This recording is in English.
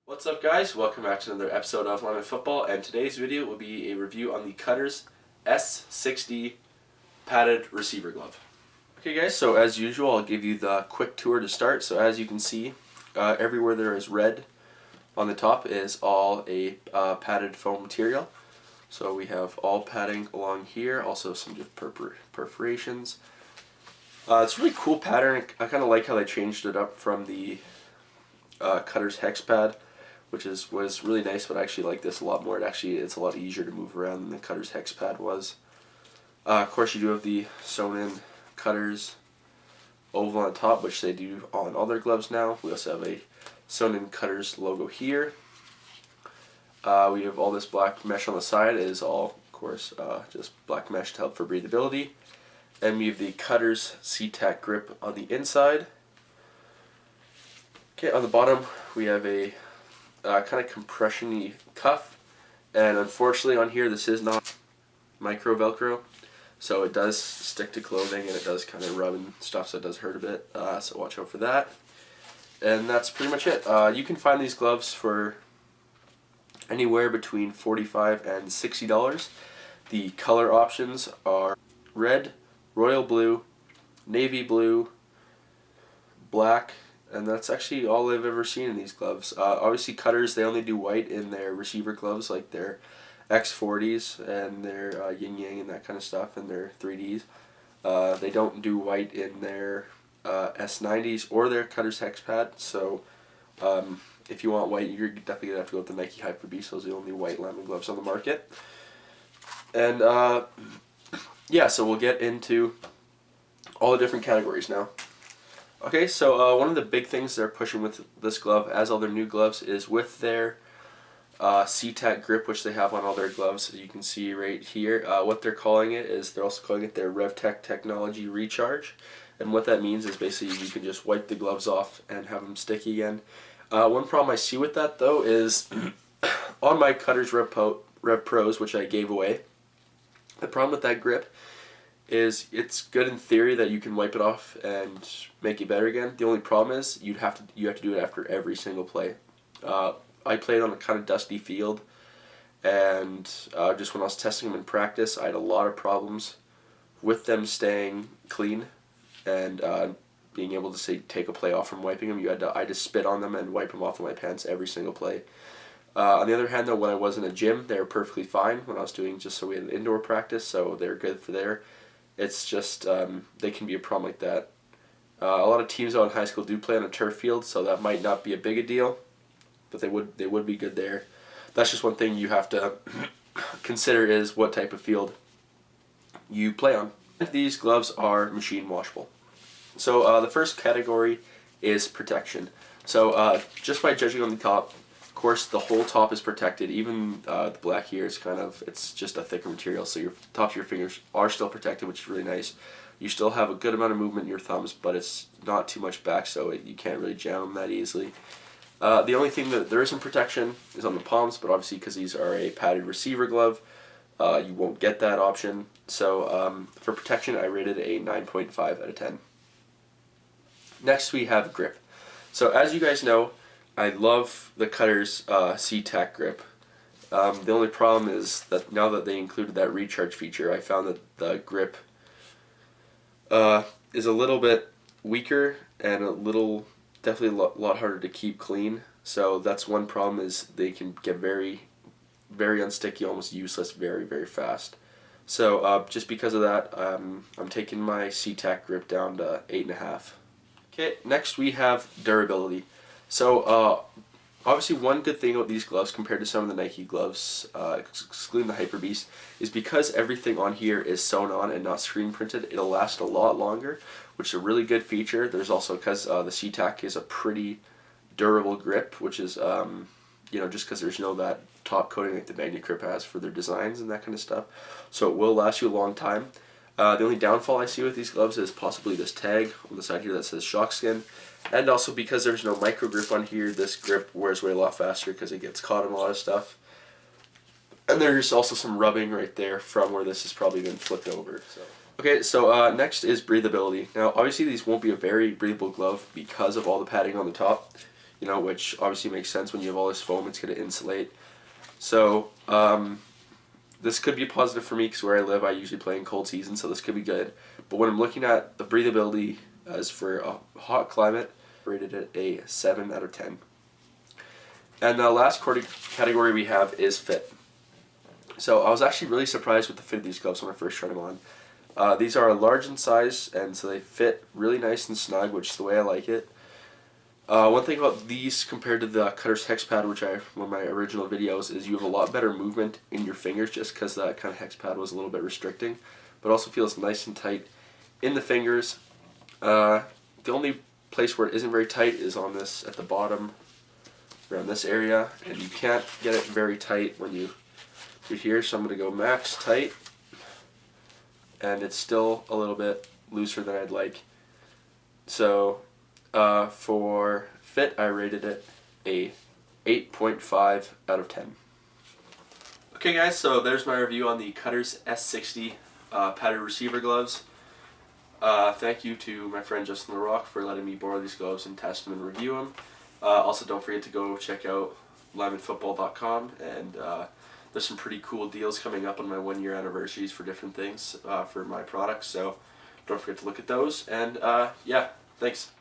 What's up, guys? Welcome back to another episode of Lineman Football, and today's video will be a review on the Cutters S60 padded receiver glove. Okay, guys, so as usual, I'll give you the quick tour to start. So as you can see, everywhere there is red on the top is all a padded foam material. So we have all padding along here, also some just perforations. It's a really cool pattern. I kind of like how they changed it up from the Cutters hex pad, which was really nice, but I actually like this a lot more. It's a lot easier to move around than the Cutters hex pad was. Of course, you do have the sewn in Cutters oval on top, which they do on all their gloves now. We also have a sewn in Cutters logo here. We have all this black mesh on the side. It is all, of course, just black mesh to help for breathability. And we have the Cutters C-Tac grip on the inside. Okay, on the bottom we have a kind of compression-y cuff, and unfortunately on here this is not micro Velcro, so it does stick to clothing and it does kind of rub and stuff, so it does hurt a bit, so watch out for that. And that's pretty much it. You can find these gloves for anywhere between $45 and $60. The color options are red, royal blue, navy blue, black, and that's actually all I've ever seen in these gloves. Obviously Cutters, they only do white in their receiver gloves, like their X40s and their yin yang and that kind of stuff, and their 3Ds. They don't do white in their S90s or their Cutters hex pad, so if you want white, you're definitely going to have to go with the Nike Hyper Beast. Those are the only white lineman gloves on the market. And yeah, so we'll get into all the different categories now. Okay, so one of the big things they're pushing with this glove, as all their new gloves, is with their C-Tac grip, which they have on all their gloves. As you can see right here, what they're calling it is they're also calling it their RevTech Technology Recharge. And what that means is basically you can just wipe the gloves off and have them sticky again. One problem I see with that, though, is on my Cutters Rev Pros, which I gave away, the problem with that grip is it's good in theory that you can wipe it off and make it better again. The only problem is you have to do it after every single play. I played on a kind of dusty field, and just when I was testing them in practice, I had a lot of problems with them staying clean and being able to take a play off from wiping them. I had to spit on them and wipe them off of my pants every single play. On the other hand, though, when I was in a gym, they were perfectly fine. When I was doing so we had an indoor practice, so they're good for there. It's just they can be a problem like that. A lot of teams out in high school do play on a turf field, so that might not be a big a deal, but they would be good there. That's just one thing you have to consider, is what type of field you play on. These gloves are machine washable. So the first category is protection. So just by judging on the top, of course the whole top is protected. Even the black here is it's just a thicker material, so your tops of your fingers are still protected, which is really nice. You still have a good amount of movement in your thumbs, but it's not too much back, so you can't really jam them that easily. The only thing that there isn't protection is on the palms, but obviously because these are a padded receiver glove, you won't get that option. So for protection, I rated a 9.5 out of 10. Next we have grip. So as you guys know, I love the Cutters C-Tac grip. The only problem is that now that they included that recharge feature, I found that the grip is a little bit weaker and definitely a lot harder to keep clean. So that's one problem, is they can get very, very unsticky, almost useless, very, very fast. So just because of that, I'm taking my C-Tac grip down to 8.5. Okay, next we have durability. So obviously one good thing about these gloves compared to some of the Nike gloves, excluding the Hyper Beast, is because everything on here is sewn on and not screen printed, it'll last a lot longer, which is a really good feature. There's also, because the C-Tac is a pretty durable grip, which is just because there's no that top coating like the Magnet Grip has for their designs and that kind of stuff, so it will last you a long time. The only downfall I see with these gloves is possibly this tag on the side here that says Shockskin, and also because there's no micro grip on here, this grip wears away a lot faster because it gets caught in a lot of stuff. And there's also some rubbing right there from where this has probably been flipped over. Okay, so next is breathability. Now obviously these won't be a very breathable glove because of all the padding on the top. you know, which obviously makes sense when you have all this foam, it's going to insulate. So this could be positive for me because where I live I usually play in cold season, so this could be good. But when I'm looking at the breathability as for a hot climate, I rated it a 7 out of 10. And the last category we have is fit. So I was actually really surprised with the fit of these gloves when I first tried them on. These are large in size, and so they fit really nice and snug, which is the way I like it. One thing about these compared to the Cutter's Hex Pad, which one of my original videos, is you have a lot better movement in your fingers just because that kind of hex pad was a little bit restricting, but also feels nice and tight in the fingers. The only place where it isn't very tight is on this at the bottom, around this area, and you can't get it very tight when you do here, so I'm going to go max tight, and it's still a little bit looser than I'd like. So for fit, I rated it a 8.5 out of 10. Okay guys, so there's my review on the Cutter's S60 padded receiver gloves. Thank you to my friend Justin LaRock for letting me borrow these gloves and test them and review them. Also, don't forget to go check out linemanfootball.com, and there's some pretty cool deals coming up on my 1-year anniversaries for different things for my products, so don't forget to look at those. And yeah, thanks.